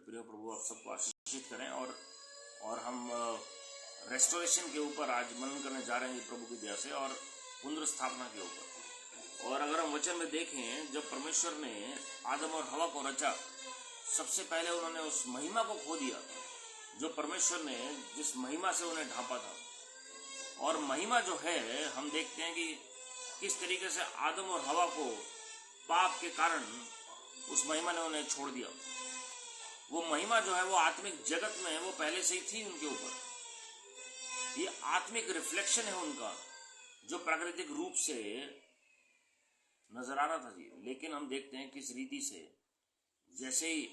प्रिय प्रभु आप सबको आशीषित करें। और हम रेस्टोरेशन के ऊपर आज मनन करने जा रहे हैं प्रभु की दया से, और पुनर्स्थापना के ऊपर। और अगर हम वचन में देखें, जब परमेश्वर ने आदम और हवा को रचा, सबसे पहले उन्होंने उस महिमा को खो दिया जो परमेश्वर ने जिस महिमा से उन्हें ढांपा था। और महिमा जो है, हम देखते हैं कि किस तरीके से आदम और हवा को पाप के कारण उस महिमा ने उन्हें छोड़ दिया। वो महिमा जो है वो आत्मिक जगत में वो पहले से ही थी उनके ऊपर। ये आत्मिक रिफ्लेक्शन है उनका, जो प्राकृतिक रूप से नजर आ रहा था जी। लेकिन हम देखते हैं किस रीति से जैसे ही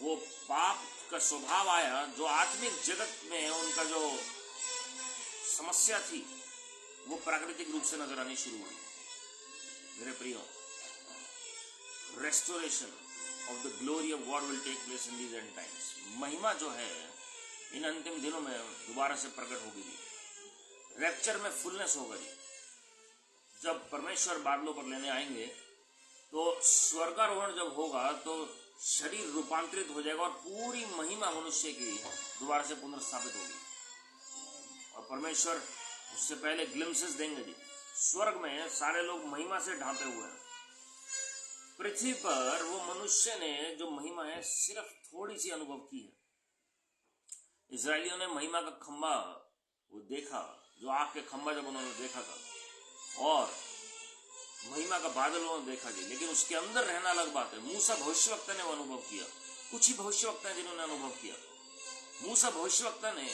वो पाप का स्वभाव आया, जो आत्मिक जगत में उनका जो समस्या थी वो प्राकृतिक रूप से नजर आनी शुरू हुई। मेरे प्रियो, restoration of the glory of God will take place in these end times. महिमा जो है इन अंतिम दिनों में दोबारा से प्रकट होगी जी। रैप्चर में फुलनेस होगा जी। जब परमेश्वर बादलों पर लेने आएंगे तो स्वर्गारोहण जब होगा तो शरीर रूपांतरित हो जाएगा और पूरी महिमा मनुष्य की दोबारा से पुनर्स्थापित होगी। और परमेश्वर उससे पहले ग्लिम्सेस देंगे जी। स्वर्ग में सारे लोग महिमा से ढांपे हुए हैं। पृथ्वी पर वो मनुष्य ने जो महिमा है सिर्फ थोड़ी सी अनुभव की है। इजरायलियों ने महिमा का खंबा वो देखा, जो आग के खंबा जब उन्होंने देखा था, और महिमा का बादल उन्होंने देखा जी। लेकिन उसके अंदर रहना अलग बात है। मूसा भविष्यवक्ता ने वो अनुभव किया। कुछ ही भविष्यवक्ता जिन्होंने अनुभव किया। मूसा भविष्यवक्ता ने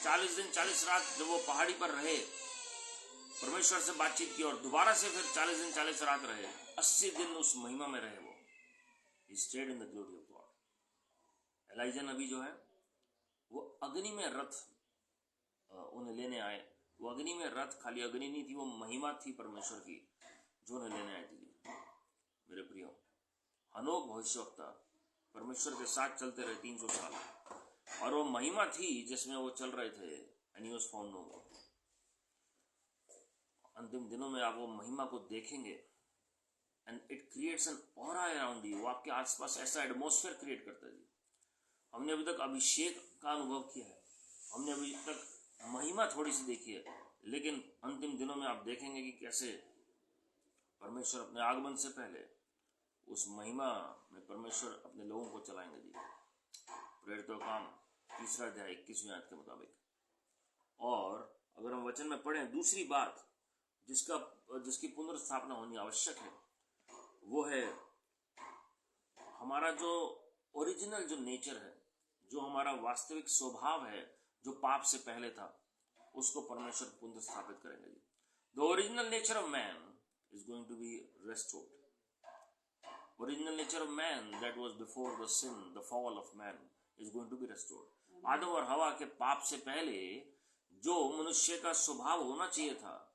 40 दिन 40 रात जब वो पहाड़ी पर रहे, परमेश्वर से बातचीत की, और दोबारा से फिर 40 दिन 40 रात रहे, 80 दिन उस महिमा में रहे। वो He stayed in the glory of God। Elijah नबी जो है वो अग्नि में रथ उन्हें लेने आए। वो अग्नि में रथ, खाली अग्नि नहीं थी, वो महिमा थी परमेश्वर की जो उन्हें लेने आए थे। मेरे प्रियो, हनोक भविष्यवक्ता परमेश्वर के साथ चलते रहे 300 साल, और वो महिमा थी जिसमें वो चल रहे थे। And he was found no more. अंतिम दिनों में आप वो महिमा को देखेंगे, and it creates an aura around you. वो आपके आसपास ऐसा एटमॉस्फेयर क्रिएट करता है जी। हमने अभी तक अभिषेक का अनुभव किया है, हमने अभी तक महिमा थोड़ी सी देखी है, लेकिन अंतिम दिनों में आप देखेंगे कि कैसे परमेश्वर अपने आगमन से पहले उस महिमा में परमेश्वर अपने लोगों को चलाएंगे जी। प्रेरितों का काम 3 अध्याय 21वें आयत के मुताबिक। और अगर हम वचन में पढ़ें, दूसरी बात जिसकी पुनर्स्थापना होनी आवश्यक है, वो है हमारा जो ओरिजिनल जो नेचर है, जो हमारा वास्तविक स्वभाव है, जो पाप से पहले था, उसको परमेश्वर पुनर्स्थापित करेंगे जी। The original nature of man is going to be restored. Original nature of man that was before the sin, the fall of man, is going to be restored. आदम और हवा के पाप से पहले जो मनुष्य का स्वभाव होना चाहिए था,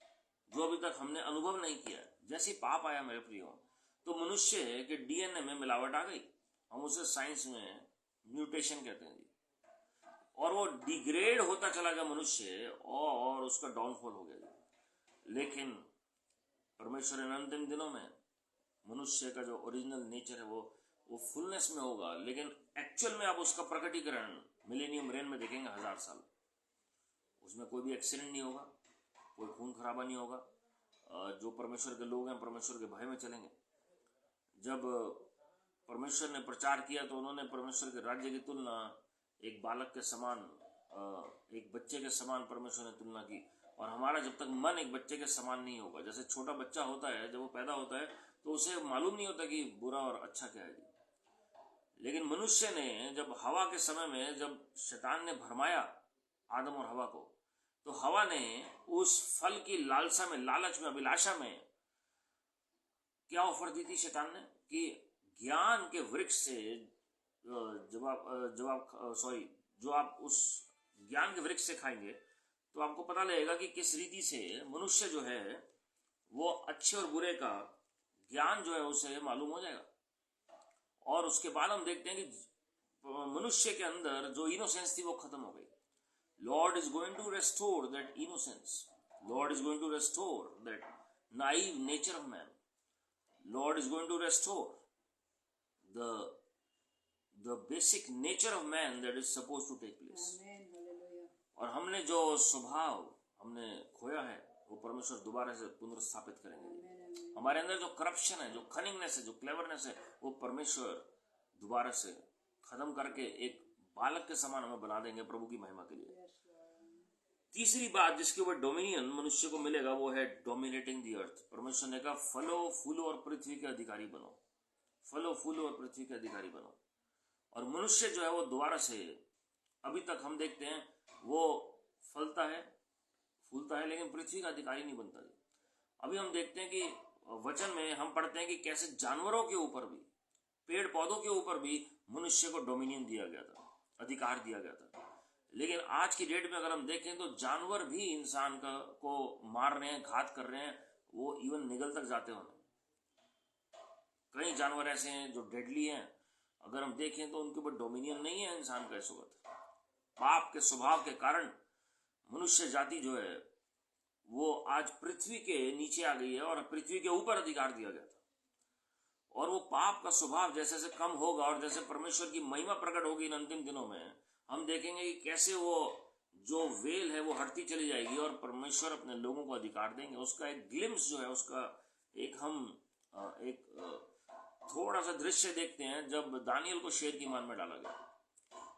जो अभी तक हमने अनुभव नहीं किया, जैसे पाप आया मेरे प्रियो, तो मनुष्य के डीएनए में मिलावट आ गई। हम उसे साइंस में म्यूटेशन कहते हैं जी। और वो डिग्रेड होता चला गया मनुष्य, और उसका डाउनफॉल हो गया। लेकिन परमेश्वर इन अंतिम दिनों में मनुष्य का जो ओरिजिनल नेचर है वो फुलनेस में होगा। लेकिन एक्चुअल में आप उसका प्रकटीकरण मिलेनियम रेन में देखेंगे 1000 साल। उसमें कोई भी एक्सीडेंट नहीं होगा, कोई खून खराबा नहीं होगा। जो परमेश्वर के लोग हैं परमेश्वर के भय में चलेंगे। जब परमेश्वर ने प्रचार किया तो उन्होंने परमेश्वर के राज्य की तुलना एक बालक के समान, एक बच्चे के समान परमेश्वर ने तुलना की। और हमारा जब तक मन एक बच्चे के समान नहीं होगा, जैसे छोटा बच्चा होता है, जब वो पैदा होता है तो उसे मालूम नहीं होता कि बुरा और अच्छा क्या है। लेकिन मनुष्य ने जब हवा के समय में, जब शैतान ने भरमाया आदम और हवा को, तो हवा ने उस फल की लालसा में, लालच में, अभिलाषा में क्या ऑफर दी थी शैतान ने, कि ज्ञान के वृक्ष से जो आप उस ज्ञान के वृक्ष से खाएंगे तो आपको पता लगेगा कि किस रीति से मनुष्य जो है वो अच्छे और बुरे का ज्ञान जो है उसे मालूम हो जाएगा। और उसके बाद हम देखते हैं कि मनुष्य के अंदर जो इनोसेंस थी वो खत्म हो गई। Lord is going to restore that innocence. Lord is going to restore that naive nature of man. Lord is going to restore the basic nature of man that is supposed to take place. और हमने जो स्वभाव हमने खोया है वो परमेश्वर दोबारा से पुनर्स्थापित करेंगे। हमारे अंदर जो करप्शन है, जो कनिंगनेस है, जो क्लेवरनेस है, वो परमेश्वर दोबारा से खत्म करके एक बालक के समान हमें बना देंगे प्रभु की महिमा के लिए। तीसरी बात जिसके ऊपर डोमिनियन मनुष्य को मिलेगा वो है डोमिनेटिंग दी अर्थ। परमेश्वर ने कहा फलो फूलो और पृथ्वी के अधिकारी बनो, फलो फूलो और पृथ्वी के अधिकारी बनो। और मनुष्य जो है वो दोबारा से, अभी तक हम देखते हैं वो फलता है फूलता है लेकिन पृथ्वी का अधिकारी नहीं बनता। अभी हम देखते हैं कि वचन में हम पढ़ते हैं कि कैसे जानवरों के ऊपर भी, पेड़ पौधों के ऊपर भी मनुष्य को डोमिनियन दिया गया था, अधिकार दिया गया था। लेकिन आज की डेट में अगर हम देखें तो जानवर भी इंसान को मार रहे हैं, घात कर रहे हैं, वो इवन निगल तक जाते हैं। कई जानवर ऐसे हैं जो डेडली हैं, अगर हम देखें तो उनके ऊपर डोमिनियन नहीं है इंसान का इस वक्त। पाप के स्वभाव के कारण मनुष्य जाति जो है वो आज पृथ्वी के नीचे आ गई है और पृथ्वी के ऊपर अधिकार दिया गया था। और वो पाप का स्वभाव जैसे जैसे कम होगा और जैसे परमेश्वर की महिमा प्रकट होगी इन अंतिम दिनों में, हम देखेंगे कि कैसे वो जो वेल है वो हटती चली जाएगी और परमेश्वर अपने लोगों को अधिकार देंगे। उसका एक ग्लिम्स जो है, उसका एक हम एक थोड़ा सा दृश्य देखते हैं जब दानियल को शेर की मान में डाला गया।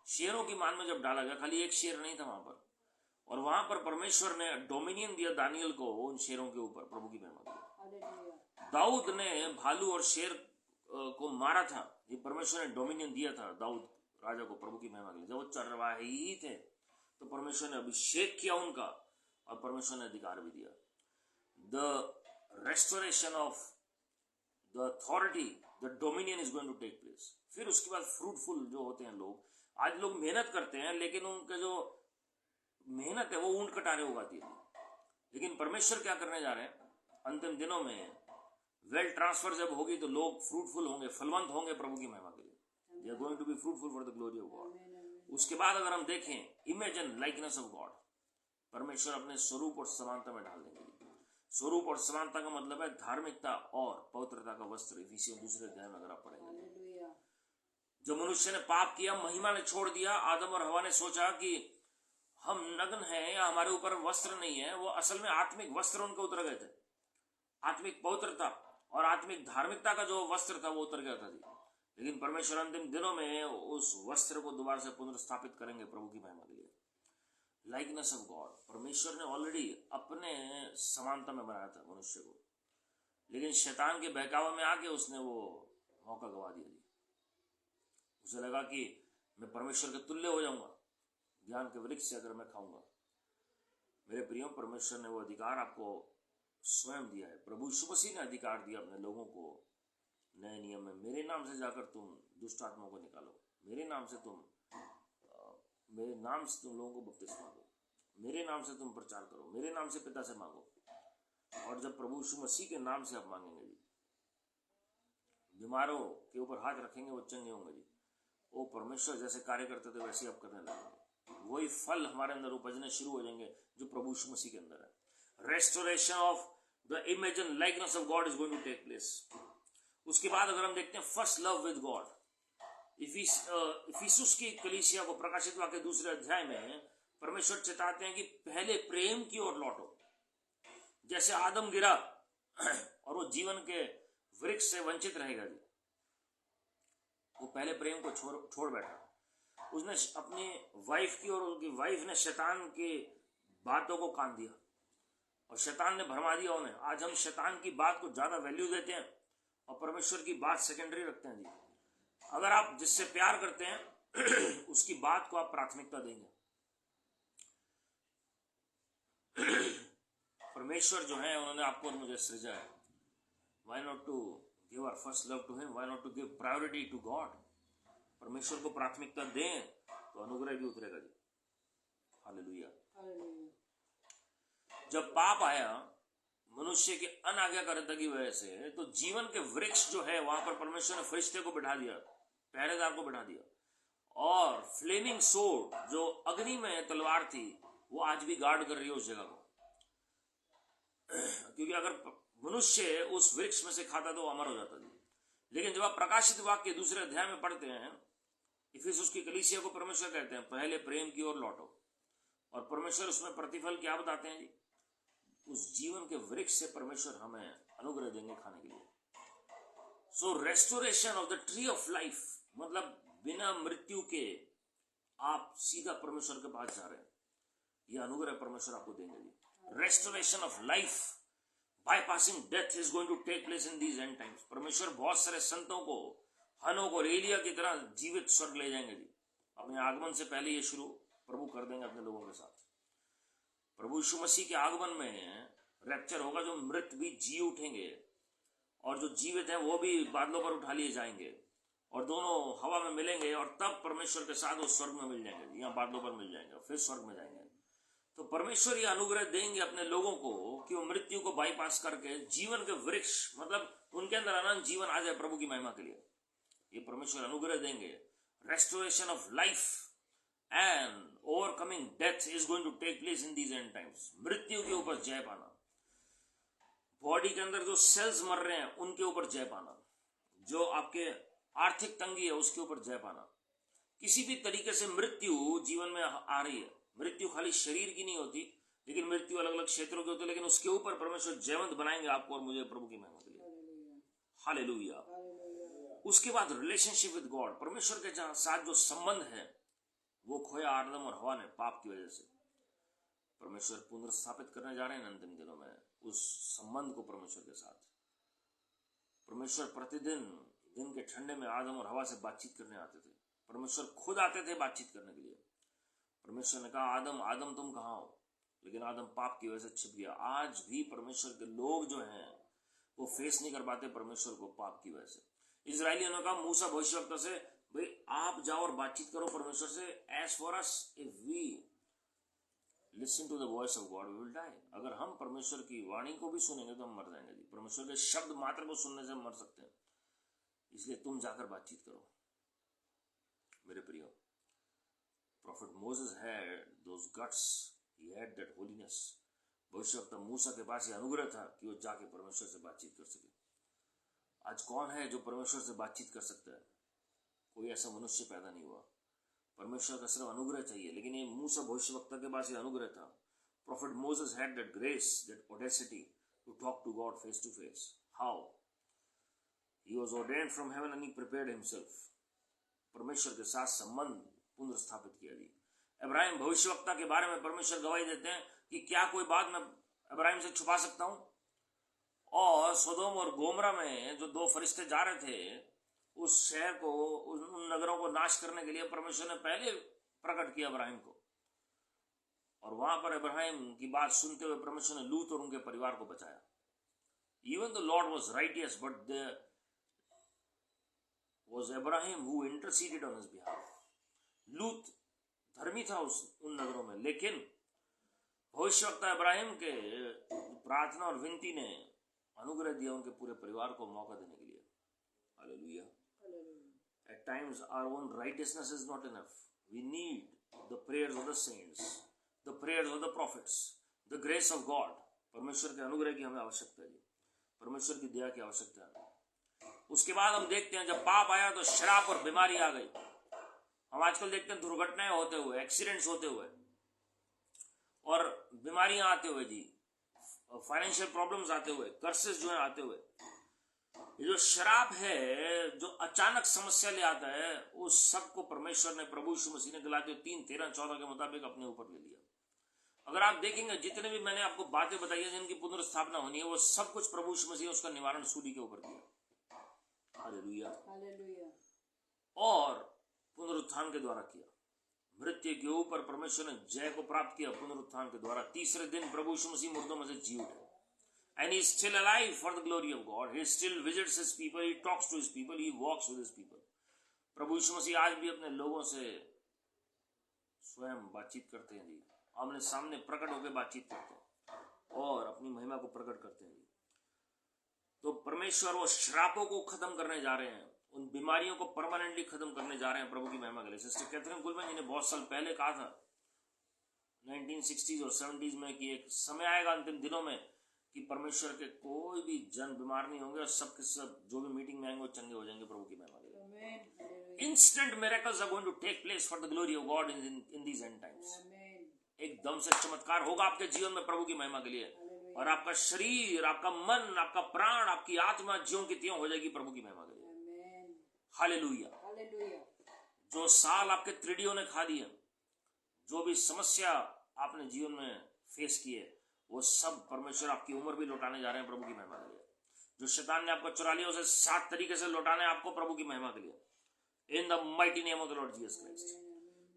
शेरों की मान में जब डाला गया, खाली एक शेर नहीं था वहां पर, और वहां पर परमेश्वर ने डोमिनियन दिया दानियल को उन शेरों के ऊपर, प्रभु की महिमा के। दाऊद ने भालू और शेर को मारा था, ये परमेश्वर ने डोमिनियन दिया था दाऊद राजा को, प्रभु की महिमा के लिए। जब वो चरवाही थे तो परमेश्वर ने अभिषेक किया उनका और परमेश्वर ने अधिकार भी दिया। The restoration of the authority, the dominion is going to take place. फिर उसके बाद फ्रूटफुल जो होते हैं लोग, आज लोग मेहनत करते हैं लेकिन उनका जो मेहनत है वो ऊंट कटारे उगाती है। लेकिन परमेश्वर क्या करने जा रहे हैं अंतिम दिनों में, वेल्थ ट्रांसफर जब होगी तो लोग फ्रूटफुल होंगे, फलवंत होंगे प्रभु की महिमा के लिए। They are going to be fruitful for the glory of God. उसके बाद अगर हम देखें इमेजिन लाइकनेस ऑफ गॉड, परमेश्वर अपने स्वरूप और समानता में डाल देंगे। स्वरूप और समानता का मतलब है धार्मिकता और पवित्रता का वस्त्र। इफिसियों 2 अध्याय में अगर आप पढ़ेंगे, जो मनुष्य ने पाप किया, महिमा ने छोड़ दिया, आदम और हवा ने सोचा कि हम नग्न हैं या हमारे ऊपर वस्त्र नहीं है, वो असल में आत्मिक वस्त्र उनके उतर गए थे। आत्मिक पवित्रता और आत्मिक धार्मिकता का जो वस्त्र था वो उतर गया था जी। लेकिन परमेश्वर अंतिम दिनों में उस वस्त्र को दोबारा से पुनर्स्थापित करेंगे प्रभु की महिमा के लिए। लाइकनेस ऑफ गॉड, परमेश्वर ने ऑलरेडी अपने समानता में बनाया था मनुष्य को, लेकिन शैतान के बहकावे में आके उसने वो मौका गवा दिया जी। उसे लगा कि मैं परमेश्वर के तुल्य हो जाऊंगा ज्ञान के वृक्ष से अगर मैं खाऊंगा। मेरे प्रियो, परमेश्वर ने वो अधिकार आपको स्वयं दिया है। प्रभु यीशु मसीह ने अधिकार दिया अपने लोगों को नए नियम में, मेरे नाम से जाकर तुम दुष्ट आत्माओं को निकालो, मेरे नाम से तुम लोगों को बपतिस्मा दो, मेरे नाम से तुम प्रचार करो, मेरे नाम से पिता से मांगो। और जब प्रभु यीशु मसीह के नाम से आप मांगेंगे जी, बीमारों के ऊपर हाथ रखेंगे वो चंगे होंगे जी। वो परमेश्वर जैसे कार्य करते थे वैसे आप करने लगेंगे। वही फल हमारे अंदर उपजने शुरू हो जाएंगे जो प्रभु यीशु मसीह के अंदर है। Restoration of the image and likeness of God is going to take place. उसके बाद अगर हम देखते हैं फर्स्ट लव विद गॉड, इफिसुस की कलीसिया को प्रकाशित वाक्य 2 अध्याय में परमेश्वर चेताते हैं कि पहले प्रेम की ओर लौटो। जैसे आदम गिरा और वो जीवन के वृक्ष से वंचित रहेगा जी, वो पहले प्रेम को छोड़ बैठा। उसने अपनी वाइफ की और उनकी वाइफ ने शैतान की बातों को कान दिया और शैतान ने भरमा दिया उन्हें। आज हम शैतान की बात को ज्यादा वैल्यू देते हैं और परमेश्वर की बात सेकेंडरी रखते हैं जी। अगर आप जिससे प्यार करते हैं उसकी बात को आप प्राथमिकता देंगे। परमेश्वर जो है उन्होंने आपको और मुझे सृजा है। Why not to give our first love to him? Why not to give priority to God? परमेश्वर को प्राथमिकता दें तो अनुग्रह भी उतरेगा जी। हालेलुया। जब पाप आया मनुष्य के अनाज्ञाकारिता की वजह से, तो जीवन के वृक्ष जो है वहां पर परमेश्वर ने फरिश्ते को बिठा दिया, पहरेदार को बिठा दिया, और फ्लेमिंग सोर्ड जो अग्नि में तलवार थी वो आज भी गार्ड कर रही है उस जगह को। क्योंकि अगर मनुष्य उस वृक्ष में से खाता तो अमर हो जाता था। लेकिन जब आप प्रकाशित वाक्य 2 अध्याय में पढ़ते हैं इफिसुस की कलीसिया को परमेश्वर कहते हैं पहले प्रेम की ओर लौटो, और परमेश्वर उसमें प्रतिफल क्या बताते हैं जी? उस जीवन के वृक्ष से परमेश्वर हमें अनुग्रह देंगे खाने के लिए। So restoration of the tree of life, मतलब बिना मृत्यु के आप सीधा परमेश्वर के पास जा रहे हैं, यह अनुग्रह परमेश्वर आपको देंगे जी। Restoration of life bypassing death is going to take place in these end times। परमेश्वर बहुत सारे संतों को, हनोक और एलिया की तरह जीवित स्वर्ग ले जाएंगे जी। अपने आगमन से पहले ये शुरू प्रभु कर देंगे अपने लोगों के साथ। प्रभु यीशु मसीह के आगमन में रैप्चर होगा, जो मृत भी जी उठेंगे और जो जीवित हैं वो भी बादलों पर उठा लिए जाएंगे और दोनों हवा में मिलेंगे, और तब परमेश्वर के साथ वो स्वर्ग में मिल जाएंगे, यहाँ बादलों पर मिल जाएंगे, फिर स्वर्ग में जाएंगे। तो परमेश्वर ये अनुग्रह देंगे अपने लोगों को कि वो मृत्यु को बाईपास करके जीवन के वृक्ष, मतलब उनके अंदर अनंत जीवन आ जाए प्रभु की महिमा के लिए। ये परमेश्वर अनुग्रह देंगे। Restoration of life and overcoming death is going to take place in these end times. मृत्यु के ऊपर जय पाना, बॉडी के अंदर जो सेल्स मर रहे हैं उनके ऊपर जय पाना, जो आपके आर्थिक तंगी है उसके ऊपर जय पाना। किसी भी तरीके से मृत्यु जीवन में आ रही है, मृत्यु खाली शरीर की नहीं होती, लेकिन मृत्यु अलग अलग क्षेत्रों की होती है, लेकिन उसके ऊपर परमेश्वर जयवंत बनाएंगे आपको और मुझे प्रभु की महिमा के लिए। हालेलुया। उसके बाद रिलेशनशिप विद गॉड, परमेश्वर के साथ जो संबंध है वो खोया आदम और हवा ने पाप की वजह से। परमेश्वर पुनर्स्थापित करने जा रहे हैं अंतिम दिनों में उस संबंध को परमेश्वर के साथ। परमेश्वर प्रतिदिन दिन के ठंडे में आदम और हवा से बातचीत करने आते थे। परमेश्वर खुद आते थे बातचीत करने के लिए। परमेश्वर ने कहा आदम आदम तुम कहाँ हो, लेकिन आदम पाप की वजह से छिप गया। आज भी परमेश्वर के लोग जो हैं वो फेस नहीं कर पाते परमेश्वर को पाप की वजह से। इजरायलियों ने कहा मूसा भविष्यवक्ता से, भाई आप जाओ और बातचीत करो परमेश्वर से, as for us if we listen to the voice of God we will die. अगर हम परमेश्वर की वाणी को भी सुनेंगे तो हम मर जाएंगे जी। परमेश्वर के शब्द मात्र को सुनने से हम मर सकते हैं, इसलिए तुम जाकर बातचीत करो। मेरे प्रियो, Prophet Moses had those guts, he had that holiness। भविष्यवक्ता मूसा के पास ये अनुग्रह था कि वो जाके परमेश्वर से बातचीत कर सके। आज कौन है जो परमेश्वर से बातचीत कर सकता है? कोई ऐसा मनुष्य पैदा नहीं हुआ। परमेश्वर का सिर्फ अनुग्रह चाहिए, लेकिन ये मूसा भविष्यवक्ता के पास ये अनुग्रह था। Prophet Moses had that grace, that audacity to talk to God face to face। How? He was ordained from heaven and he prepared himself। परमेश्वर के साथ संबंध पुनर्स्थापित किया जी। इब्राहिम भविष्यवक्ता के बारे में परमेश्वर गवाही देते हैं कि क्या कोई बात मैं इब्राहिम से छुपा सकता हूं? और सोदोम और गोमरा में जो दो फरिश्ते जा रहे थे उस शहर को, उन नगरों को नाश करने के लिए परमेश्वर ने पहले प्रकट किया इब्राहिम को, और वहां पर इब्राहिम की बात सुनते हुए परमेश्वर ने लूत और उनके परिवार को बचाया। Even the Lord was righteous but there was इब्राहिम who interceded on his behalf. लूत धर्मी था उन नगरों में, लेकिन भविष्यवक्ता इब्राहिम के प्रार्थना और विनती ने अनुग्रह दिया उनके पूरे परिवार को मौका देने के लिए। Hallelujah. At times our own righteousness is not enough. We need the prayers of the saints, the prayers of the prophets, the grace of God। परमेश्वर के अनुग्रह की हमें आवश्यकता है, परमेश्वर की दया की आवश्यकता है। उसके बाद हम देखते हैं जब पाप आया तो शराब और बीमारी आ गई। हम आजकल देखते हैं दुर्घटनाएं होते हुए, एक्सीडेंट्स होते हुए और बीमारियां आते हुए जी, फाइनेंशियल प्रॉब्लम्स आते हुए, कर्सेस जो है आते हुए। ये जो शराब है जो अचानक समस्या ले आता है, उस सब को परमेश्वर ने, प्रभु यीशु मसीह ने गलातियों 3:13-14 के मुताबिक अपने ऊपर ले लिया। अगर आप देखेंगे जितने भी मैंने आपको बातें बताई है जिनकी पुनर्स्थापना होनी है, वो सब कुछ प्रभु यीशु मसीह ने उसका निवारण सूली के ऊपर किया। हालेलुया। और पुनरुत्थान के द्वारा किया। मृत्यु के ऊपर परमेश्वर ने जय को प्राप्त किया पुनरुत्थान के द्वारा। तीसरे दिन प्रभु यीशु मसीह मुर्दों में से जी उठे। And he is still alive for the glory of God. He still visits his people. He talks to his people. He walks with his people. प्रभु यीशु मसीह आज भी अपने लोगों से स्वयं बातचीत करते हैं जी, आमने सामने प्रकट होकर बातचीत करते हैं और अपनी महिमा को प्रकट करते हैं जी। तो परमेश्वर वो श्रापों को खत्म करने जा रहे हैं, उन बीमारियों को परमानेंटली खत्म करने जा रहे हैं प्रभु की महिमा के लिए। सिस्टर कैथरीन कुलमैन जी ने बहुत साल पहले कहा था 1960s और 70s में कि एक समय आएगा अंतिम दिनों में कि परमेश्वर के कोई भी जन बीमार नहीं होंगे और सब के सब जो भी मीटिंग में आएंगे वो चंगे हो जाएंगे प्रभु की महिमा के लिए। Instant miracles are going to take place for the glory of God in these end times. एकदम से चमत्कार होगा आपके जीवन में प्रभु की महिमा के लिए, और आपका शरीर, आपका मन, आपका प्राण, आपकी आत्मा ज्यों की त्यों हो जाएगी प्रभु की महिमा के लिए। हालेलुया। जो साल आपके त्रिडियों ने खा दिया, जो भी समस्या आपने जीवन में फेस की है, वो सब परमेश्वर आपकी उम्र भी लौटाने जा रहे हैं प्रभु की महिमा के लिए। जो शैतान ने आपको चुरा लिया, उसे 7 तरीके से लौटाने आपको प्रभु की महिमा के लिए, in the mighty name of the Lord Jesus Christ.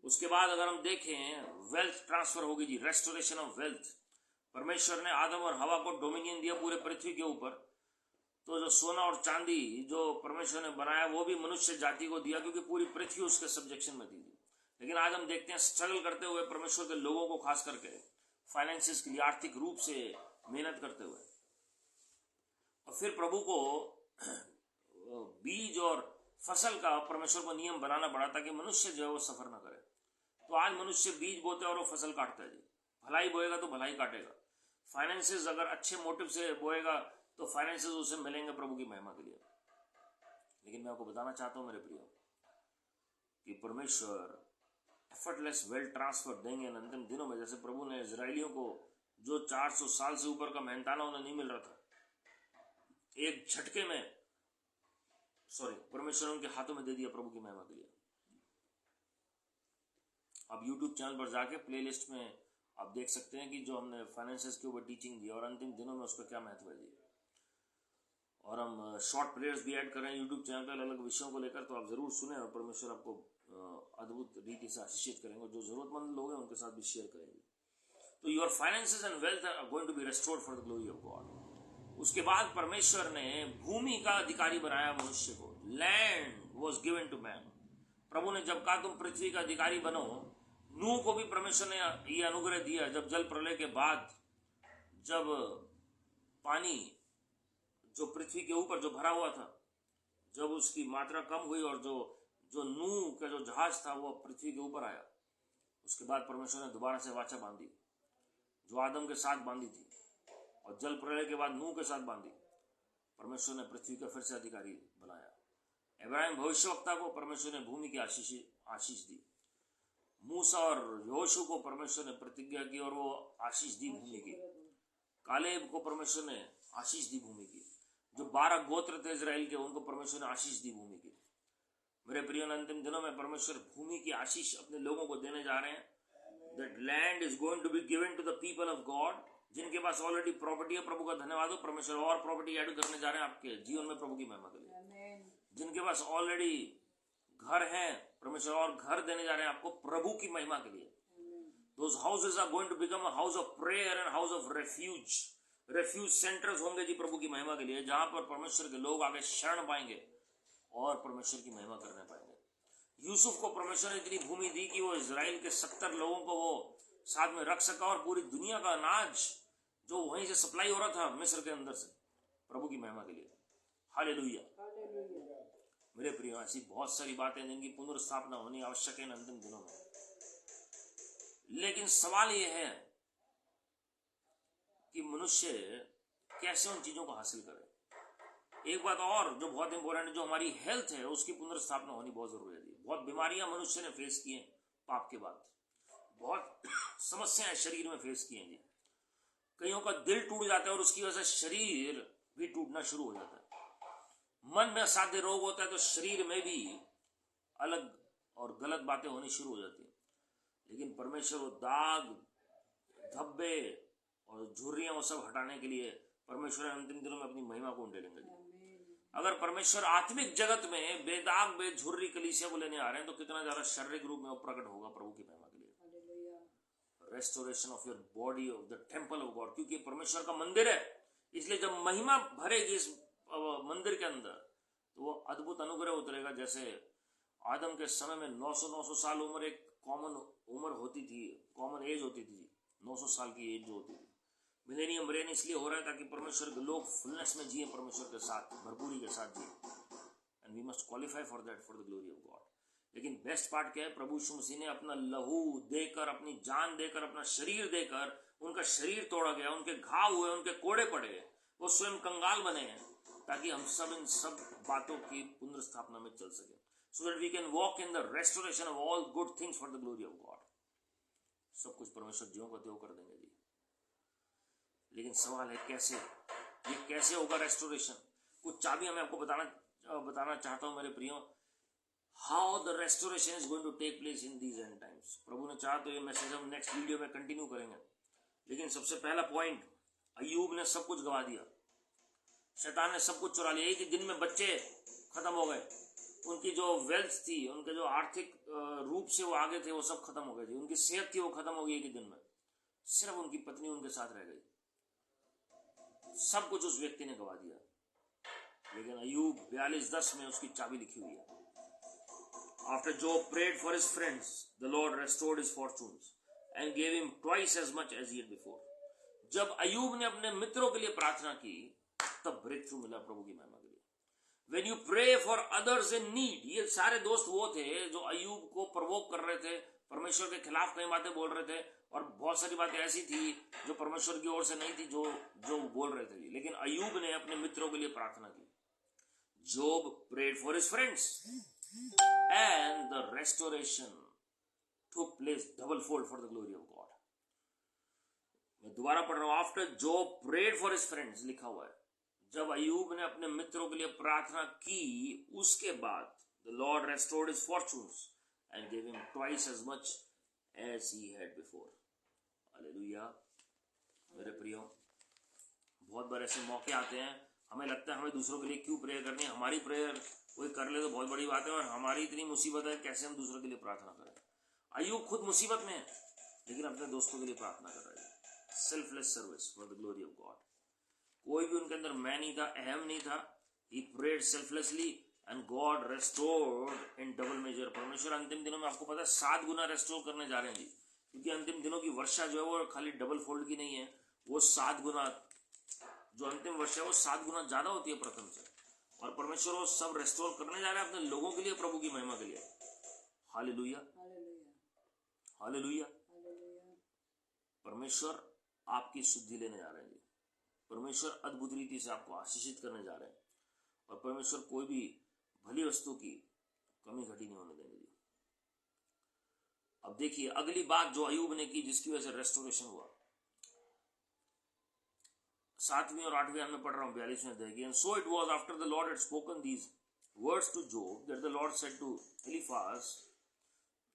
उसके बाद अगर हम देखें, वेल्थ ट्रांसफर होगी जी, रेस्टोरेशन ऑफ वेल्थ। परमेश्वर ने आदम और हवा को डोमिनियन दिया पूरे पृथ्वी के ऊपर, तो जो सोना और चांदी जो परमेश्वर ने बनाया वो भी मनुष्य जाति को दिया, क्योंकि पूरी पृथ्वी उसके सब्जेक्शन में थी। लेकिन आज हम देखते हैं स्ट्रगल करते हुए परमेश्वर के लोगों को, खास करके फाइनेंसिस के लिए आर्थिक रूप से मेहनत करते हुए, और फिर प्रभु को बीज और फसल का परमेश्वर को नियम बनाना पड़ा ताकि मनुष्य जो है वो सफर ना करे। तो आज मनुष्य बीज बोते और वो फसल काटता है जी। भलाई बोएगा तो भलाई काटेगा। फाइनेंसेस अगर अच्छे मोटिव से बोएगा तो फाइनेंसेस उसे मिलेंगे प्रभु की महिमा के लिए। लेकिन मैं आपको बताना चाहता हूं मेरे प्रियो कि परमेश्वर एफर्टलेस वेल्थ ट्रांसफर देंगे इन अंतिम दिनों में। जैसे प्रभु ने इजरायलियों को जो 400 साल से ऊपर का मेहनताना उन्हें नहीं मिल रहा था, एक झटके में परमेश्वर उनके हाथों में दे दिया प्रभु की महिमा के लिए। आप YouTube चैनल पर जाके प्लेलिस्ट में आप देख सकते हैं कि जो हमने फाइनेंसेस के ऊपर टीचिंग दी और अंतिम दिनों में उसका क्या महत्व है जी। और हम शॉर्ट प्रेयर्स भी ऐड कर रहे हैं YouTube चैनल पर अलग अलग विषयों को लेकर, तो आप जरूर सुने और परमेश्वर आपको अद्भुत रीति से आशीषित करेंगे। जो जरूरतमंद लोग हैं उनके साथ भी शेयर करेंगे। तो your finances and wealth are going to be restored for the glory of God. उसके बाद परमेश्वर ने भूमि का अधिकारी बनाया मनुष्य को। Land was given to man. प्रभु ने जब कहा तुम पृथ्वी का अधिकारी बनो, नूह को भी परमेश्वर ने यह अनुग्रह दिया। जब जल प्रलय के बाद जब पानी जो पृथ्वी के ऊपर जो भरा हुआ था, जब उसकी मात्रा कम हुई और जो नूह का जो जहाज था वो पृथ्वी के ऊपर आया, उसके बाद परमेश्वर ने दोबारा से वाचा बांधी जो आदम के साथ बांधी थी, और जल प्रलय के बाद नूह के साथ बांधी। परमेश्वर ने पृथ्वी का फिर से अधिकारी बनाया। इब्राहिम भविष्यवक्ता को परमेश्वर ने भूमि की आशीष दी। मूसा और योशू को परमेश्वर ने प्रतिज्ञा की और वो आशीष दी भूमि की। कालेब को परमेश्वर ने आशीष दी भूमि की। जो 12 गोत्र थे इजराइल के, उनको परमेश्वर ने आशीष दी भूमि की। मेरे प्रिय, अंतिम दिनों में परमेश्वर भूमि की आशीष अपने लोगों को देने जा रहे हैं। That land is going to be given to the people of God। जिनके पास ऑलरेडी प्रॉपर्टी है, प्रभु का धन्यवाद हो, परमेश्वर और प्रॉपर्टी ऐड करने जा रहे हैं आपके जीवन में प्रभु की महिमा के लिए। जिनके पास ऑलरेडी घर है, परमेश्वर और घर देने जा रहे हैं आपको प्रभु की महिमा के लिए। Those houses are going to become a house of prayer and house of refuge। Refuge centres होंगे जी प्रभु की महिमा के लिए, जहां पर परमेश्वर के लोग आगे शरण पाएंगे और परमेश्वर की महिमा करने पाएंगे। यूसुफ को परमेश्वर ने इतनी भूमि दी कि वो इजराइल के 70 लोगों को वो साथ में रख सका, और पूरी दुनिया का अनाज जो वहीं से सप्लाई हो रहा था मिस्र के अंदर से, प्रभु की महिमा के लिए। हालेलुया। मेरे प्रिय, ऐसी बहुत सारी बातें जिनकी पुनर्स्थापना होनी आवश्यक है इन अंतिम दिनों में। लेकिन सवाल यह है कि मनुष्य कैसे उन चीजों को हासिल करे। एक बात और जो बहुत इंपॉर्टेंट है, जो हमारी हेल्थ है उसकी पुनर्स्थापना होनी बहुत जरूरी है। बहुत बीमारियां मनुष्य ने फेस की हैं पाप के बाद, बहुत समस्याएं शरीर में फेस की हैं जी। कईयों का दिल टूट जाता है और उसकी वजह से शरीर भी टूटना शुरू हो जाता है। मन में असाध्य रोग होता है तो शरीर में भी अलग और गलत बातें होनी शुरू हो जाती है। लेकिन परमेश्वर वो दाग, धब्बे और झुर्रियां वो सब हटाने के लिए परमेश्वर अंतिम दिनों में अपनी महिमा को उंडेलेंगे। अगर परमेश्वर आत्मिक जगत में बेदाग बेझुर्री कलीसिया को लेने आ रहे हैं, तो कितना ज्यादा शारीरिक रूप में वो प्रकट होगा प्रभु की महिमा के लिए। Restoration of your body of the temple of God, क्योंकि परमेश्वर का मंदिर है, इसलिए जब महिमा भरेगी इस मंदिर के अंदर तो वो अद्भुत अनुग्रह उतरेगा। जैसे आदम के समय में 900 साल उम्र एक कॉमन उम्र होती थी, कॉमन एज होती थी, 900 साल की एज जो होती थी। मिलेनियम रेन इसलिए हो रहा है ताकि परमेश्वर के लोग फुलनेस में जिए, परमेश्वर के साथ भरपूरी के साथ जिए, and we must qualify for that, for the glory of God. लेकिन बेस्ट पार्ट क्या है, प्रभु यीशु मसीह ने अपना लहू देकर, अपनी जान देकर, अपना शरीर देकर, उनका शरीर तोड़ा गया, उनके घाव हुए, उनके कोड़े पड़े, वो स्वयं कंगाल बने हैं ताकि हम सब इन सब बातों की पुनर्स्थापना में चल सके। so that we can walk in the restoration of all good things for the glory of God. सब कुछ परमेश्वर ज्यों का त्यों कर देंगे जी, लेकिन सवाल है कैसे, ये कैसे होगा रेस्टोरेशन? कुछ चाबी मैं आपको बताना चाहता हूं मेरे प्रियो, how the restoration is going to take place in these end times. प्रभु ने चाहा तो ये मैसेज हम नेक्स्ट वीडियो में कंटिन्यू करेंगे, लेकिन सबसे पहला पॉइंट, अय्यूब ने सब कुछ गवा दिया, शैतान ने सब कुछ चुरा लिया। एक ही दिन में बच्चे खत्म हो गए, उनकी जो वेल्थ थी, उनके जो आर्थिक रूप से वो आगे थे, वो सब खत्म हो गए थे, उनकी सेहत थी वो खत्म हो गई एक ही दिन में, सिर्फ उनकी पत्नी उनके साथ रह गई। सब कुछ उस व्यक्ति ने गवा दिया। लेकिन अय्यूब 42:10 में उसकी चाबी लिखी हुई है, after Job prayed for his friends, the Lord restored his fortunes and gave him twice as much as he had before. जब अय्यूब ने अपने मित्रों के लिए प्रार्थना की, तब ब्रेक थ्रू मिला प्रभु की महिमा के लिए। When you pray for others in need, ये सारे दोस्त वो थे जो अय्यूब को प्रवोक कर रहे थे, परमेश्वर के खिलाफ कई बातें बोल रहे थे, और बहुत सारी बातें ऐसी थी जो परमेश्वर की ओर से नहीं थी, जो बोल रहे थे। लेकिन अय्यूब ने अपने मित्रों के लिए प्रार्थना की। Job prayed for his friends and the restoration took place double fold for the glory of God. मैं दोबारा पढ़ रहा हूं, after Job prayed for his friends लिखा हुआ है, जब अय्यूब ने अपने मित्रों के लिए प्रार्थना की, उसके बाद the Lord restored his fortunes and gave him twice as much as he had before. Hallelujah. मेरे प्रियो, बहुत बार ऐसे मौके आते हैं, हमें लगता है हमें दूसरों के लिए क्यों प्रेयर करनी है, हमारी प्रेयर कोई कर ले तो बहुत बड़ी बात है, और हमारी इतनी मुसीबत है, कैसे हम दूसरों के लिए प्रार्थना करें। अय्यूब खुद मुसीबत में है, लेकिन अपने दोस्तों के लिए प्रार्थना कर रहे हैं। Selfless service for the glory of God. कोई भी उनके अंदर मैं नहीं था, अहम नहीं था। He prayed selflessly and God restored in double measure. परमेश्वर अंतिम दिनों में आपको पता है 7 गुना रेस्टोर करने जा रहे हैं जी, क्योंकि अंतिम दिनों की वर्षा जो है वो खाली डबल फोल्ड की नहीं है, वो 7 गुना, जो अंतिम वर्षा है वो 7 गुना ज्यादा होती है प्रथम से, और परमेश्वर वो सब रेस्टोर करने जा रहे हैं अपने लोगों के लिए, प्रभु की महिमा के लिए। Hallelujah, hallelujah. परमेश्वर आपकी शुद्धि लेने जा रहे हैं जी, परमेश्वर अद्भुत रीति से आपको आशीषित करने जा रहे हैं, और परमेश्वर कोई भी भली वस्तु की कमी घटी नहीं होने देंगे जी। अब देखिए अगली बात जो अय्यूब ने की, जिसकी वजह से रेस्टोरेशन हुआ। 7वीं और 8वीं में पढ़ रहा हूं, 42वें देखिए। And so it was after the Lord had spoken these words to Job that the Lord said to Eliphaz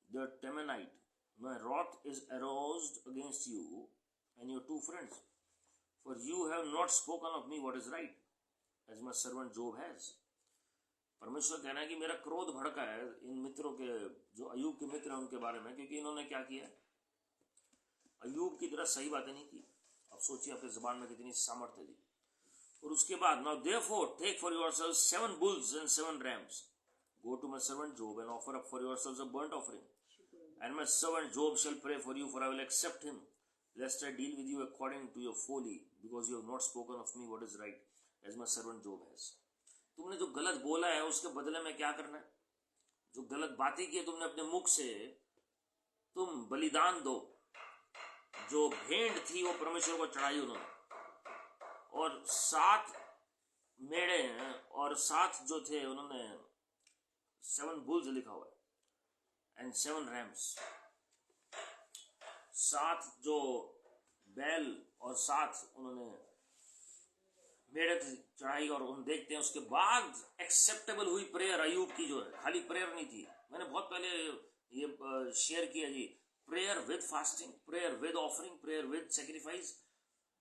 the Temanite, my wrath is aroused against you and your 2 friends, for you have not spoken of me what is right, as my servant Job has. परमेश्वर कहना है कि मेरा क्रोध भड़का है इन मित्रों के, जो अय्यूब के मित्र हैं उनके बारे में, क्योंकि इन्होंने क्या किया, अय्यूब की तरह सही बातें नहीं की। अब सोचिए आपके जुबान में कितनी सामर्थ्य थी। और उसके बाद, now therefore take for yourselves 7 bulls and 7 rams, go to my servant Job and offer up for yourselves a burnt offering, and my servant Job shall pray for you, for I will accept him, lest I deal with you according to your folly, because you have not spoken of me what is right, as my servant Job has. तुमने जो गलत बोला है उसके बदले में क्या करना है, जो गलत बातें की तुमने अपने मुख से, तुम बलिदान दो। जो भेंट थी वो परमेश्वर को चढ़ाई उन्होंने, और 7 मेढ़े हैं और 7 जो थे उन्होंने 7 बुल्स लिखा हुआ है एंड 7 रैम्स, 7 जो बैल और 7 उन्होंने मेढ़े चढ़ाई। और हम देखते हैं उसके बाद एक्सेप्टेबल हुई प्रेयर अय्यूब की, जो है खाली प्रेयर नहीं थी। मैंने बहुत पहले ये शेयर किया जी, prayer with fasting, prayer with offering, prayer with sacrifice,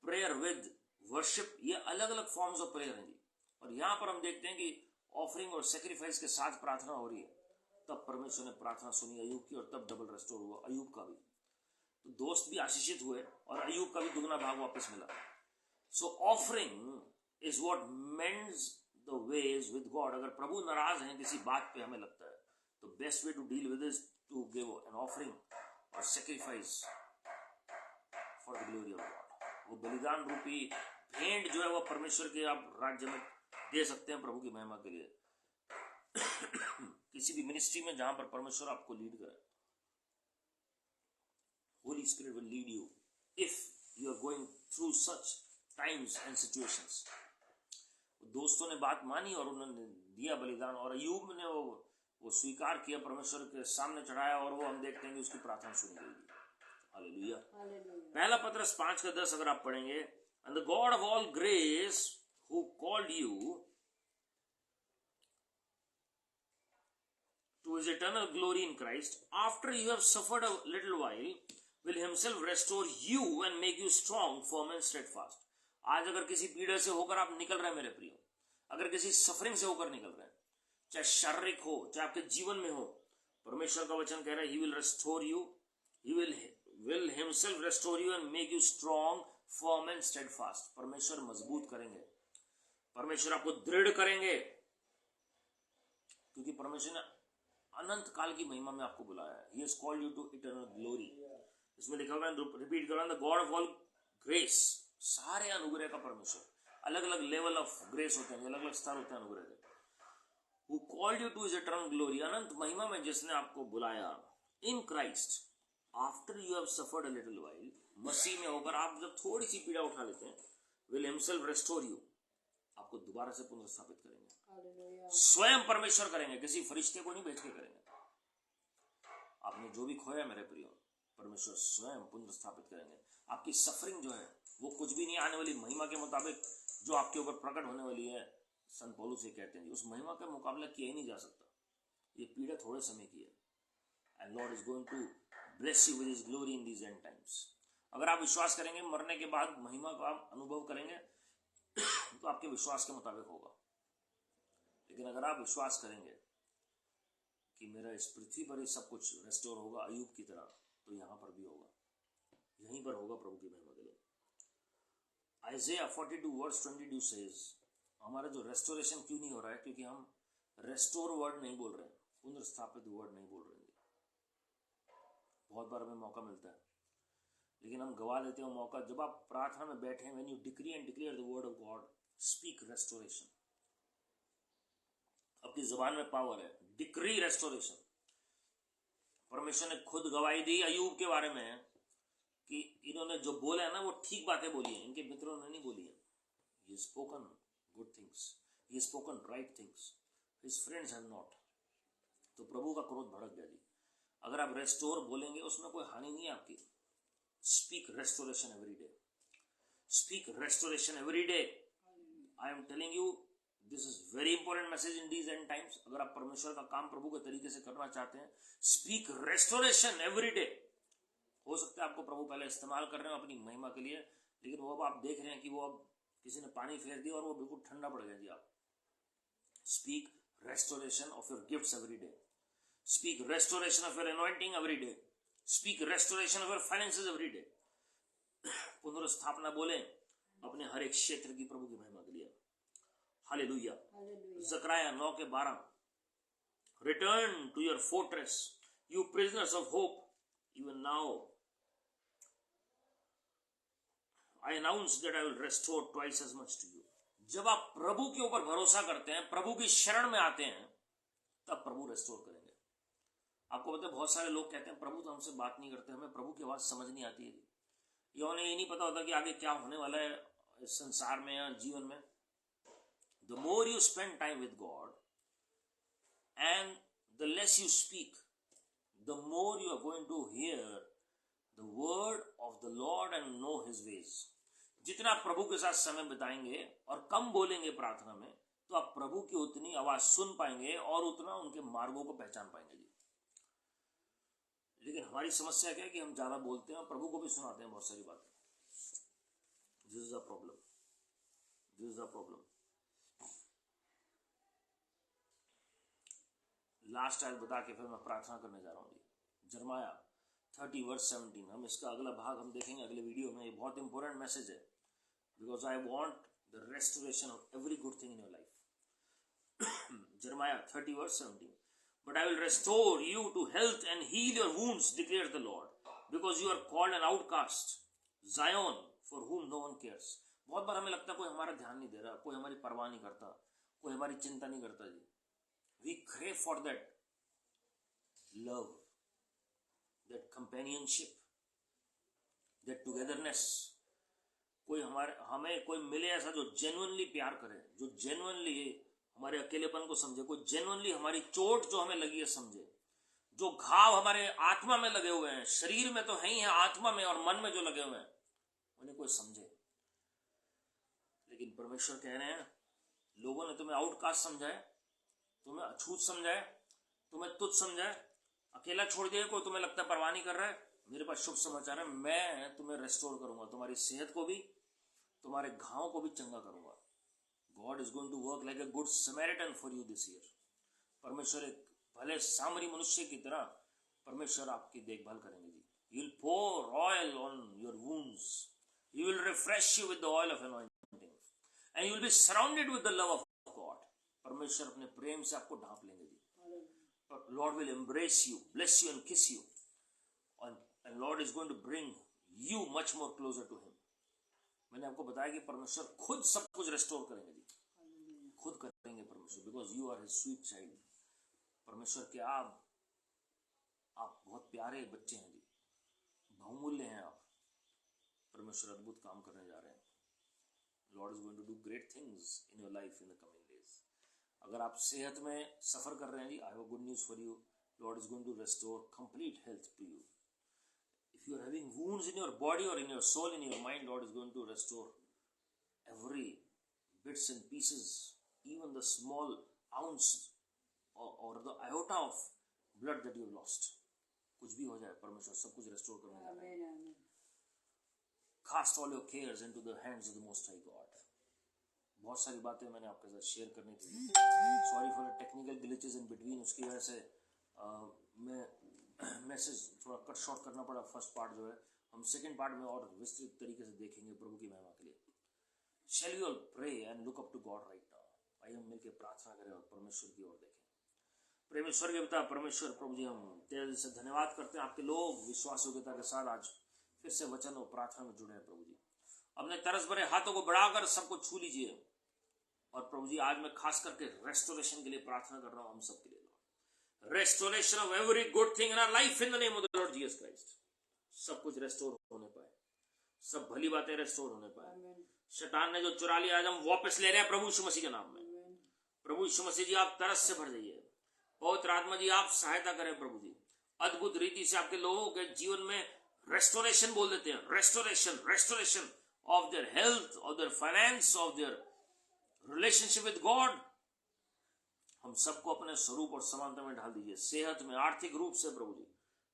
prayer with worship, ये अलग अलग फॉर्म्स ऑफ प्रेयर हैं जी। और यहां पर हम देखते हैं कि ऑफरिंग और सेक्रीफाइस के साथ प्रार्थना हो रही है, तब परमेश्वर ने प्रार्थना सुनी अय्यूब की, और तब डबल रेस्टोर हुआ अय्यूब का भी। तो दोस्त भी आशीषित हुए और अय्यूब का भी दुगना भाग वापस मिला। So offering is what mends the ways with God. अगर प्रभु नाराज हैं किसी बात पे, हमें लगता है, तो best way to deal with is to give an offering और sacrifice for the glory of God. वो बलिदान रूपी भेंट जो है वो परमेश्वर के आप राज्य में दे सकते हैं प्रभु की महिमा के लिए। किसी भी मिनिस्ट्री में जहां पर परमेश्वर आपको लीड करे, Holy Spirit will lead you if you are going through such times and situations. दोस्तों ने बात मानी और उन्होंने दिया बलिदान, और अय्यूब ने वो वो स्वीकार किया, परमेश्वर के सामने चढ़ाया, और वो हम देखते हैं कि उसकी प्रार्थना सुनी गई। हालेलुया। पहला पत्रस 5:10 अगर आप पढ़ेंगे, and the God of all grace who called you to his eternal glory in Christ, after you have suffered a little while, will himself restore you and make you strong, firm and steadfast. आज अगर किसी पीड़ा से होकर आप निकल रहे हैं मेरे प्रियो, अगर किसी सफरिंग से होकर निकल रहे हैं, चाहे शारीरिक हो चाहे आपके जीवन में हो, परमेश्वर का वचन कह रहा है, he will restore you, he will himself restore you and make you strong, firm and steadfast. परमेश्वर मजबूत करेंगे, परमेश्वर आपको दृढ़ करेंगे, क्योंकि परमेश्वर ने अनंत काल की महिमा में आपको बुलाया है। He has called you to eternal glory. इसमें लिखा हुआ है, रिपीट करो, the God of all grace, सारे अनुग्रह का परमेश्वर, अलग अलग लेवल ऑफ ग्रेस होते हैं, अलग अलग स्तर होते हैं अनुग्रह के, who called you to his eternal glory, अनंत महिमा में जिसने आपको बुलाया, in Christ, after you have suffered a little while, मसीह में होकर आप जब थोड़ी सी पीड़ा उठा लेते हैं, will himself restore you, आपको दोबारा से पुनर्स्थापित करेंगे। स्वयं परमेश्वर करेंगे, किसी फरिश्ते को नहीं भेज के करेंगे। आपने जो भी खोया मेरे प्रियो, परमेश्वर स्वयं पुनर्स्थापित करेंगे। आपकी सफरिंग जो है वो कुछ भी नहीं, आने वाली महिमा के मुताबिक जो आपके ऊपर प्रकट होने वाली है, संत पौलुस से कहते हैं, उस महिमा का मुकाबला किया ही नहीं जा सकता। ये पीड़ा थोड़े समय की है, and Lord is going to bless you with his glory in these end times. अगर आप विश्वास करेंगे, मरने के बाद महिमा का आप अनुभव करेंगे, तो आपके विश्वास के मुताबिक होगा। लेकिन अगर आप विश्वास करेंगे कि मेरा इस पृथ्वी पर ही सब कुछ रेस्टोर होगा अय्यूब की तरह, तो यहां पर भी होगा, यहीं पर होगा प्रभु की महिमा के लिए। आइज़ाया 42:22 सेज, हमारा जो रेस्टोरेशन क्यों नहीं हो रहा है, क्योंकि हम रेस्टोर वर्ड नहीं बोल रहे हैं, पुनर्स्थापित वर्ड नहीं बोल रहे हैं। बहुत बार हमें मौका मिलता है, लेकिन हम गवा लेते हैं मौका। जब आप प्रार्थना में बैठे हैं, when you decree and declare the word of God, speak restoration. आपकी जुबान में पावर है, डिक्री रेस्टोरेशन। परमेश्वर ने खुद गवाही दी अय्यूब के बारे में कि इन्होंने जो बोला है ना, वो ठीक बातें बोली हैं, इनके मित्रों ने नहीं बोली है। He has spoken good things, he has spoken right things, his friends have not। तो प्रभु का क्रोध भड़क गया जी। अगर आप रेस्टोर बोलेंगे, उसमें कोई हानि नहीं है आपकी। Speak restoration every day, speak restoration every day. I am telling you, this is very important message in these end times. अगर आप परमेश्वर का काम प्रभु के तरीके से करना चाहते हैं, स्पीक रेस्टोरेशन एवरी डे। हो सकता है आपको प्रभु पहले इस्तेमाल कर रहे हो अपनी महिमा के लिए, लेकिन वो अब आप देख रहे हैं कि वो अब किसी ने पानी फेर दिया और वो बिल्कुल ठंडा पड़ गया जी। आप speak restoration of your gifts every day, speak restoration of your anointing every day, speak restoration of your finances every day. पुनर्स्थापना बोले अपने हर एक क्षेत्र की प्रभु की महिमा के लिए। हालेलुया। ज़करिया 9:12, return to your fortress you prisoners of hope, even now I announce that I will restore twice as much to you. जब आप प्रभु के ऊपर भरोसा करते हैं, प्रभु की शरण में आते हैं, तब प्रभु रेस्टोर करेंगे। आपको पता है, बहुत सारे लोग कहते हैं प्रभु तो हमसे बात नहीं करते, हमें प्रभु की आवाज समझ नहीं आती है, या उन्हें ये नहीं पता होता कि आगे क्या होने वाला है इस संसार में या जीवन में। The more you spend time with God and the less you speak, the more you are going to hear the word of the Lord and know his ways. जितना आप प्रभु के साथ समय बिताएंगे और कम बोलेंगे प्रार्थना में, तो आप प्रभु की उतनी आवाज सुन पाएंगे और उतना उनके मार्गों को पहचान पाएंगे जी। लेकिन हमारी समस्या क्या है कि हम ज्यादा बोलते हैं और प्रभु को भी सुनाते हैं बहुत सारी बातें। This is a problem, this is a problem. Last आयत बता के फिर मैं प्रार्थना करने जा रहा हूँ जी। जरमाया 30:17, हम इसका अगला भाग हम देखेंगे अगले वीडियो में। ये बहुत इंपॉर्टेंट मैसेज है, because I want the restoration of every good thing in your life. Jeremiah 30:17, but I will restore you to health and heal your wounds, declares the Lord, because you are called an outcast, Zion for whom no one cares। बहुत बार हमें लगता है कोई हमारा ध्यान नहीं दे रहा, कोई हमारी परवाह नहीं करता, कोई हमारी चिंता नहीं करता जी। We crave for that love, that companionship, that togetherness। कोई हमें कोई मिले ऐसा जो जेन्युइनली प्यार करे, जो जेन्युइनली हमारे अकेलेपन को समझे, कोई जेन्युइनली हमारी चोट जो हमें लगी है समझे, जो घाव हमारे आत्मा में लगे हुए हैं, शरीर में तो है ही है, आत्मा में और मन में जो लगे हुए हैं, उन्हें कोई समझे। लेकिन परमेश्वर कह रहे हैं, लोगों ने तुम्हें आउटकास्ट समझा है, तुम्हें अछूत समझा है, तुम्हें तुच्छ समझा है, अकेला छोड़ दिया, कोई तुम्हें लगता है परवाह नहीं कर रहा है। मेरे पास शुभ समाचार है, मैं तुम्हें रेस्टोर करूंगा, तुम्हारी सेहत को भी, तुम्हारे घाव को भी चंगा करूंगा। God is going to work like a good Samaritan for you this year. परमेश्वर एक भले सामरी मनुष्य की तरह परमेश्वर आपकी देखभाल करेंगे जी। He will pour oil on your wounds, he will refresh you with the oil of anointing and you will be surrounded with the love of God. परमेश्वर अपने प्रेम से आपको ढांप लेंगे जी। Lord will embrace you, bless you and kiss you, and Lord is going to bring you much more closer to him. मैंने आपको बताया कि परमेश्वर खुद सब कुछ रेस्टोर करेंगे जी, खुद करेंगे परमेश्वर, because you are his sweet child. परमेश्वर के आप बहुत प्यारे बच्चे हैं जी, बहुमूल्य हैं आप। परमेश्वर अद्भुत काम करने जा रहे हैं। Lord is going to do great things in your life in the coming days. अगर आप सेहत में सफर कर रहे हैं जी, I have good news for you. Lord is going to restore complete health to you. If you are having wounds in your body or in your soul, in your mind, Lord is going to restore every bits and pieces, even the small ounce or the iota of blood that you have lost. कुछ भी हो जाए, परमेश्वर सब कुछ restore करने जा रहा है। Cast all your cares into the hands of the Most High God. बहुत सारी बातें मैंने आपके साथ शेयर करनी थी। Sorry for the technical glitches in between, उसकी वजह से मैं मैसेज थोड़ा कट शॉर्ट करना पड़ा। फर्स्ट पार्ट जो है हम सेकंड पार्ट में और विस्तृत तरीके से देखेंगे प्रभु की महिमा के लिए। Shall we all pray and look up to God right now. आइए हम मिलकर प्रार्थना करें और परमेश्वर की ओर देखें। प्रेमी स्वर्गीय पिता परमेश्वर, प्रभु जी हम तेरे दिल से धन्यवाद करते हैं। आपके लोग विश्वास योग्यता के साथ आज फिर से वचन और प्रार्थना में जुड़े हैं। प्रभु जी अपने तरस भरे हाथों को बढ़ाकर सबको छू लीजिए। और प्रभु जी आज मैं खास करके रेस्टोरेशन के लिए प्रार्थना कर रहा हूँ हम सबके लिए। Restoration of every good thing in our life in the name of the Lord Jesus Christ. सब कुछ रेस्टोर होने पाए, सब भली बातें रेस्टोर होने पाए। शैतान ने जो चुरा लिया आज हम वापस ले रहे हैं प्रभु यीशु मसीह के नाम में। प्रभु यीशु मसीह जी आप तरस से भर जाइए। पवित्र आत्मा जी आप सहायता करें प्रभु जी। अद्भुत रीति से आपके लोगों के जीवन में रेस्टोरेशन बोल देते हैं। Restoration, restoration of their health, of their finance, of their relationship with God. हम सबको अपने स्वरूप और समानता में ढाल दीजिए। सेहत में, आर्थिक रूप से प्रभु जी,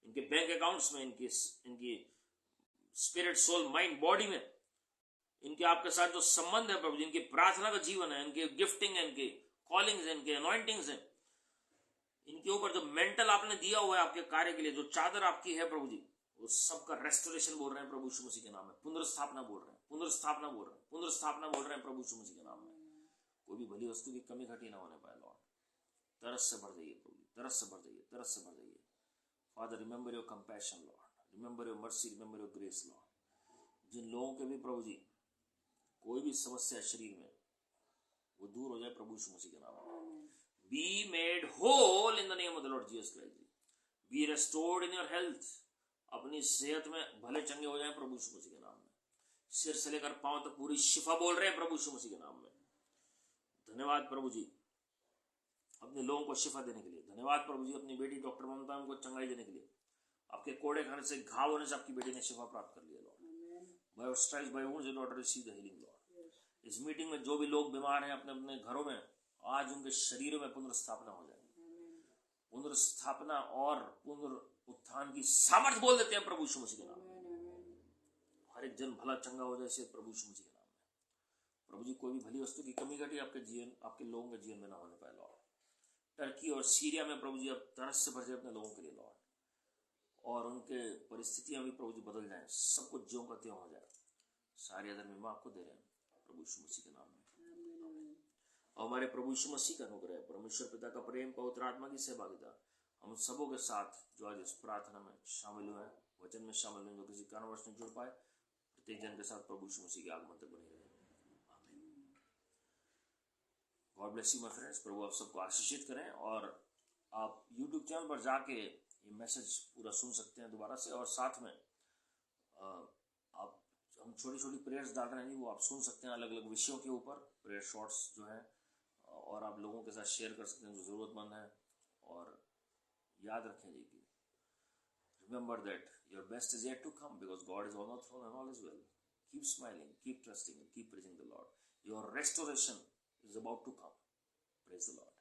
इनके बैंक अकाउंट्स में, इनकी स्पिरिट, सोल, माइंड, बॉडी में, इनके आपके साथ जो संबंध है प्रभु जी, इनकी प्रार्थना का जीवन है, इनके गिफ्टिंग है, इनके कॉलिंग्स है, इनके अनॉइंटिंग्स है, इनके ऊपर जो मेंटल आपने दिया हुआ है आपके कार्य के लिए, जो चादर आपकी है प्रभु जी, वो सबका रेस्टोरेशन बोल रहे हैं प्रभु यीशु मसीह के नाम में। पुनर्स्थापना बोल रहे हैं, पुनर्स्थापना बोल रहे हैं, पुनर्स्थापना बोल रहे हैं प्रभु यीशु मसीह के नाम में। कोई भी भली वस्तु की कमी घटी ना होने पाए। लॉर्ड तरस से भर जाइए प्रभु, तरस से भर जाइए, तरस से भर जाइए। Father remember your compassion Lord, remember your mercy, remember your grace Lord. जिन लोगों के भी प्रभु जी कोई भी समस्या शरीर में, वो दूर हो जाए प्रभु यीशु मसीह के नाम में। Be made whole in the name of the Lord Jesus Christ. Be restored in your health. अपनी सेहत में भले चंगे हो जाए प्रभु यीशु मसीह के नाम में। सिर से लेकर पांव तक पूरी शिफा बोल रहे हैं प्रभु यीशु मसीह के नाम में। धन्यवाद प्रभु जी अपने लोगों को शिफा देने के लिए। धन्यवाद प्रभु जी अपनी बेटी डॉक्टर ममता को चंगाई देने के लिए। आपके कोड़े खाने से, घाव होने से आपकी बेटी ने शिफा प्राप्त कर लिया Lord. By your stripes, by wounds your daughter receive the healing Lord. इस मीटिंग में जो भी लोग बीमार हैं अपने अपने घरों में, आज उनके शरीरों में पुनर्स्थापना हो जाए। पुनर्स्थापना और पुनरुत्थान की सामर्थ्य बोल देते हैं प्रभु यीशु मसीह के नाम में। हर एक जन भला चंगा हो जाए से प्रभु यीशु मसीह के नाम में। प्रभु जी कोई भी भली वस्तु की कमी घटी आपके जीवन, आपके लोगों के जीवन में ना होने पाए लॉर्ड। टर्की और सीरिया में प्रभु जी अब तरस से भर जाए अपने लोगों के लिए लॉर्ड, और उनके परिस्थितियां भी प्रभु जी बदल जाएं, सब कुछ ज्यों का त्यों हो जाए। सारी आदर महिमा आपको दे रहे हैं प्रभु यीशु मसीह के नाम में। और हमारे प्रभु यीशु मसीह का अनुग्रह, परमेश्वर पिता का प्रेम, पवित्र आत्मा की सहभागिता हम सबों के साथ जो आज इस प्रार्थना में शामिल हुए हैं, वचन में शामिल हुए, जो किसी कारणवश नहीं जुड़ पाए, प्रत्येक जन के साथ प्रभु यीशु मसीह के आगमन तक बने रहे। God bless you my friends. प्रभु आप सबको आशीषित करें। और आप YouTube चैनल पर जाके ये मैसेज पूरा सुन सकते हैं दोबारा से, और साथ में आप हम छोटी छोटी प्रेयर्स डाल रहे हैं, वो आप सुन सकते हैं अलग अलग विषयों के ऊपर। प्रेयर शॉर्ट्स जो है और आप लोगों के साथ शेयर कर सकते हैं जो ज़रूरतमंद है। और याद रखें जी कि remember that your best is yet to come because God is on the throne and all is well. Keep smiling, keep trusting, and keep praising the Lord. Your restoration is about to come. Praise the Lord.